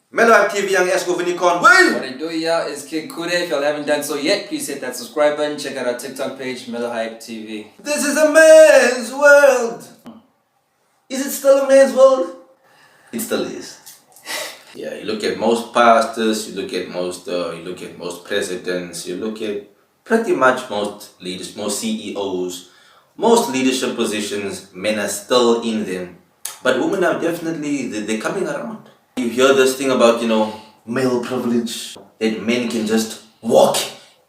MelloHype TV yang Esko Vinicon. What I do here is Kid Kude. If y'all haven't done so yet, please hit that subscribe button. Check out our TikTok page, MelloHype TV. This is a man's world. Is it still a man's world? It still is. Yeah, you look at most pastors, you look at most presidents, you look at pretty much most leaders, most CEOs, most leadership positions, men are still in them. But women are definitely, they're coming around. You hear this thing about, male privilege, that men can just walk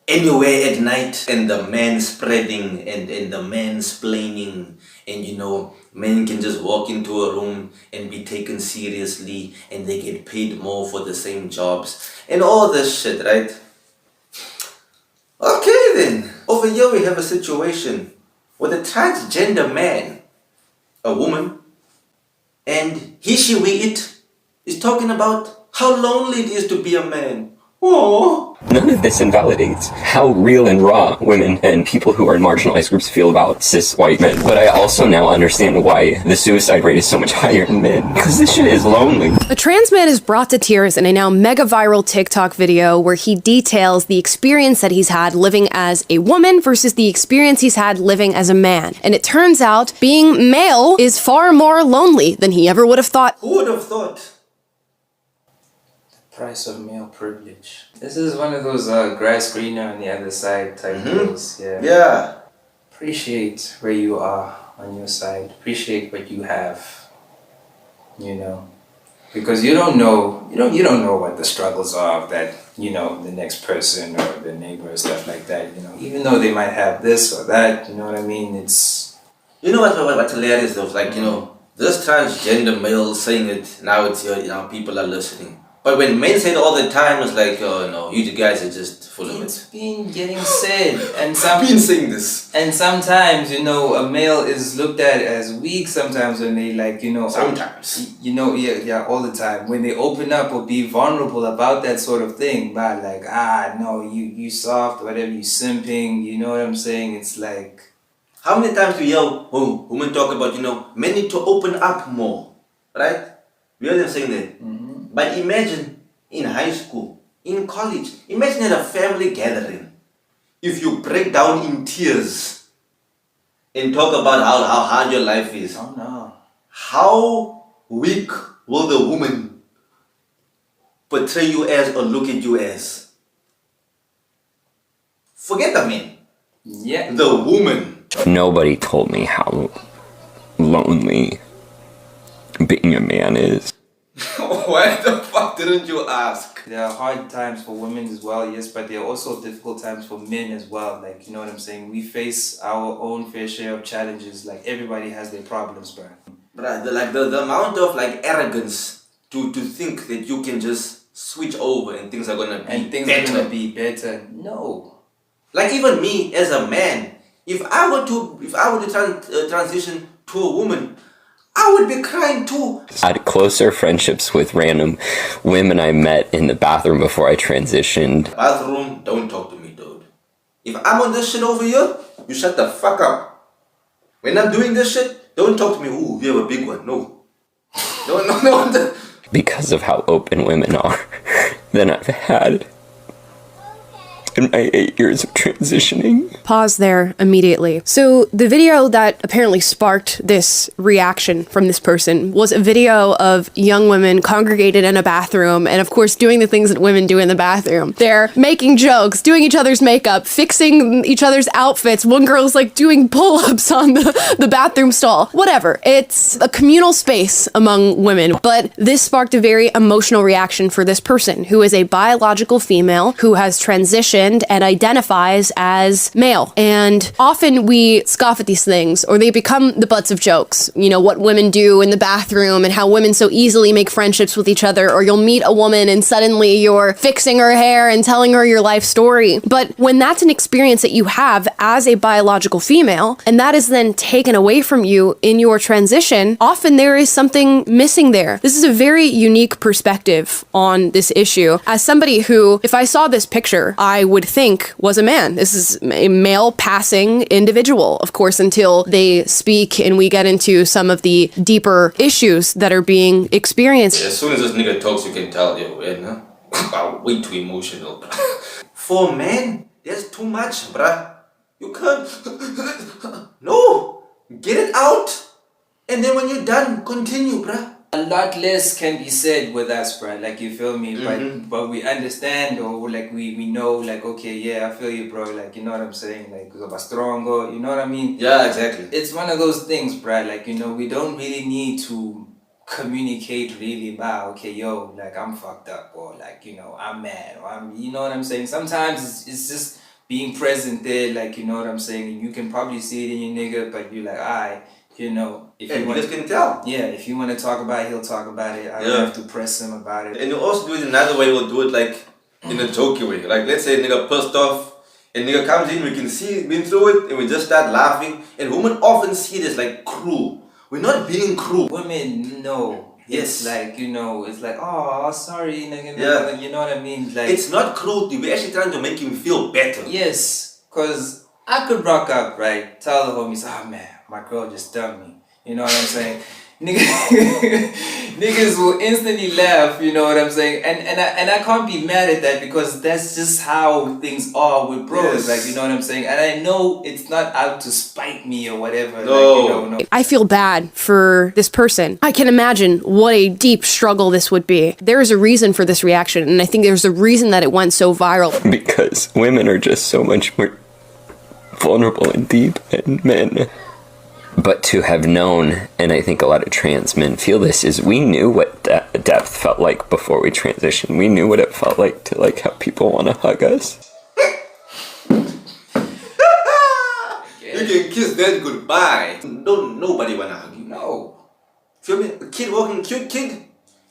anywhere at night, and the man spreading and the man splaining, and men can just walk into a room and be taken seriously, and they get paid more for the same jobs and all this shit, right? Okay then, over here we have a situation with a transgender man, a woman, and he, she, we, it is talking about how lonely it is to be a man. Oh. None of this invalidates how real and raw women and people who are in marginalized groups feel about cis white men. But I also now understand why the suicide rate is so much higher in men. Because this shit is lonely. A trans man is brought to tears in a now mega viral TikTok video where he details the experience that he's had living as a woman versus the experience he's had living as a man. And it turns out being male is far more lonely than he ever would have thought. Who would have thought? Price of male privilege. This is one of those grass greener on the other side type deals. Yeah. Yeah. Appreciate where you are on your side. Appreciate what you have. Because you don't know what the struggles are of that, the next person or the neighbor or stuff like that. Even though they might have this or that, you know what I mean? It's what's hilarious though, like, this transgender male saying it, now it's here, people are listening. But when men say it all the time, it's like, oh no, you guys are just full of it. It's been getting said, and I've been saying this. And sometimes, a male is looked at as weak. Sometimes when they Sometimes. Yeah, all the time. When they open up or be vulnerable about that sort of thing, but like, no, you soft, whatever, you simping. You know what I'm saying? It's like, how many times do we hear women talk about, men need to open up more, right? We hear them saying that. But imagine in high school, in college, imagine at a family gathering, if you break down in tears and talk about how hard your life is. Oh no. How weak will the woman portray you as or look at you as? Forget the man. Yeah. The woman. Nobody told me how lonely being a man is. Why the fuck didn't you ask? There are hard times for women as well, yes, but there are also difficult times for men as well. Like, you know what I'm saying? We face our own fair share of challenges. Like, everybody has their problems, bro. But the amount of arrogance to think that you can just switch over and things are gonna be better. No. Like even me as a man, if I were to transition to a woman, I would be crying too. I had closer friendships with random women I met in the bathroom before I transitioned. Bathroom, don't talk to me, dude. If I'm on this shit over here, you shut the fuck up. When I'm doing this shit, don't talk to me. Ooh, you have a big one. No. No. Because of how open women are than I've had in my 8 years of transitioning. Pause there immediately. So the video that apparently sparked this reaction from this person was a video of young women congregated in a bathroom and of course doing the things that women do in the bathroom. They're making jokes, doing each other's makeup, fixing each other's outfits. One girl's like doing pull-ups on the bathroom stall. Whatever. It's a communal space among women. But this sparked a very emotional reaction for this person who is a biological female who has transitioned and identifies as male. And often we scoff at these things, or they become the butts of jokes. What women do in the bathroom and how women so easily make friendships with each other, or you'll meet a woman and suddenly you're fixing her hair and telling her your life story. But when that's an experience that you have as a biological female, and that is then taken away from you in your transition, often there is something missing there. This is a very unique perspective on this issue. As somebody who, if I saw this picture, I would would think was a man. This is a male passing individual, of course, until they speak and we get into some of the deeper issues that are being experienced. As soon as this nigga talks, you can tell, yo, man, huh? Way too emotional. For men, there's too much, bruh. You can't. No! Get it out! And then when you're done, continue, bruh. A lot less can be said with us, bro. Like, you feel me? But we understand, or like we know, like, okay, yeah, I feel you, bro. Like, you know what I'm saying? Like, we're stronger, you know what I mean? Yeah, exactly. It's one of those things, bro. Like, you know, we don't really need to communicate really about, okay, yo, like, I'm fucked up, or like, you know, I'm mad, or I'm, you know what I'm saying? Sometimes it's just being present there, like, you know what I'm saying? You can probably see it in your nigga, but you're like, alright. You know, if you want, can tell. Yeah, if you want to talk about it, he'll talk about it. I don't have to press him about it. And you also do it another way. We'll do it like in a jokey way. Like, let's say a nigga pissed off, and nigga comes in, we can see been through it, and we just start laughing. And women often see it as like cruel. We're not being cruel. Women know. Yes. It's like, you know, it's like, oh, sorry, nigga, Yeah. you know what I mean? Like, it's not cruelty. We're actually trying to make him feel better. yes, because I could rock up, right? Tell the homies, oh man, my girl just dumped me. You know what I'm saying? Niggas will instantly laugh, you know what I'm saying? And I can't be mad at that, because that's just how things are with bros, Yes. like, you know what I'm saying? And I know it's not out to spite me or whatever. No. Like, you know, no. I feel bad for this person. I can imagine what a deep struggle this would be. There is a reason for this reaction, and I think there's a reason that it went so viral. Because women are just so much more vulnerable and deep than men. But to have known, and I think a lot of trans men feel this, is we knew what depth felt like before we transitioned. We knew what it felt like to like have people want to hug us. You can kiss that goodbye. Don't nobody wanna hug you. No. Feel me? A kid walking, cute kid.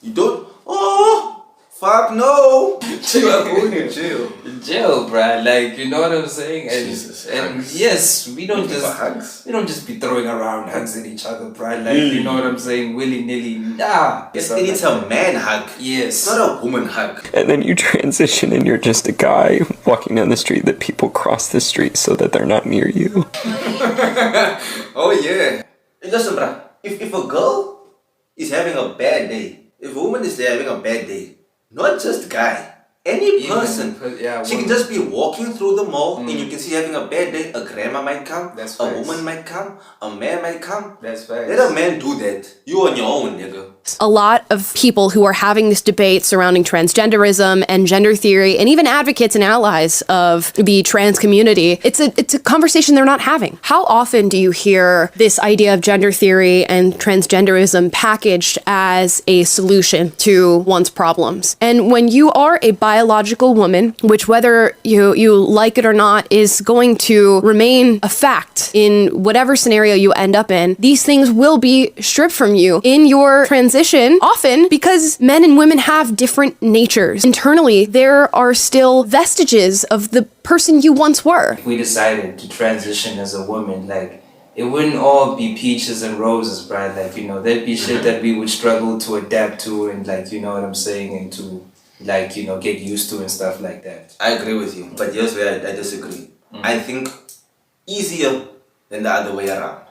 You don't. Oh, fuck no. Chill, I'm going in jail. Jail, bruh. Like, you know what I'm saying? And, Jesus, and hugs. yes, we don't Looking just for hugs. we don't just be throwing around hugs at each other, bruh. Like, you know what I'm saying? Willy nilly, nah. It's a man hug. Yes. It's not a woman hug. And then you transition and you're just a guy walking down the street that people cross the street so that they're not near you. Oh yeah. Hey, listen, bruh. If a girl is having a bad day, if a woman is having a bad day, not just guy, any person, yeah, she can woman. just be walking through the mall and you can see having a bad day. A grandma might come, That's a facts. woman might come, a man might come. That's facts. Let a man do that. You on your own, nigga. A lot of people who are having this debate surrounding transgenderism and gender theory, and even advocates and allies of the trans community, it's a conversation they're not having. How often do you hear this idea of gender theory and transgenderism packaged as a solution to one's problems? And when you are a biological woman, which whether you like it or not is going to remain a fact in whatever scenario you end up in, these things will be stripped from you in your transition, often because men and women have different natures. Internally, there are still vestiges of the person you once were. If we decided to transition as a woman, like, it wouldn't all be peaches and roses, bruh. Like, you know, there'd be shit that we would struggle to adapt to and, like, you know what I'm saying, and to, like, you know, get used to and stuff like that. I agree with you, but here's where I disagree. I think easier than the other way around,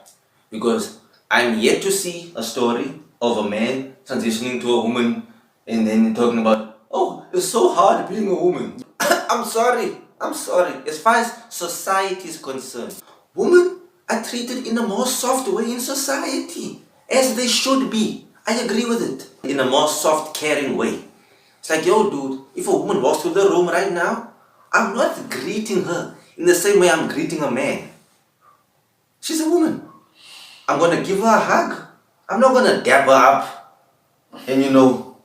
because I'm yet to see a story of a man transitioning to a woman and then talking about, oh, it's so hard being a woman. I'm sorry. As far as society is concerned, women are treated in a more soft way in society, as they should be. I agree with it. In a more soft, caring way. It's like, yo, dude, if a woman walks through the room right now, I'm not greeting her in the same way I'm greeting a man. She's a woman. I'm gonna give her a hug. I'm not gonna dap her up and, you know,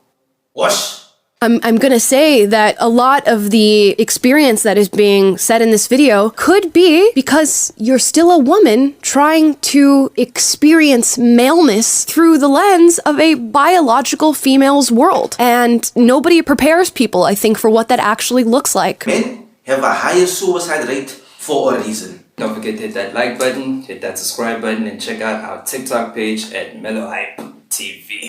wash. I'm gonna say that a lot of the experience that is being said in this video could be because you're still a woman trying to experience maleness through the lens of a biological female's world. And nobody prepares people, I think, for what that actually looks like. Men have a higher suicide rate for a reason. Don't forget to hit that like button, hit that subscribe button, and check out our TikTok page at MelloHype TV.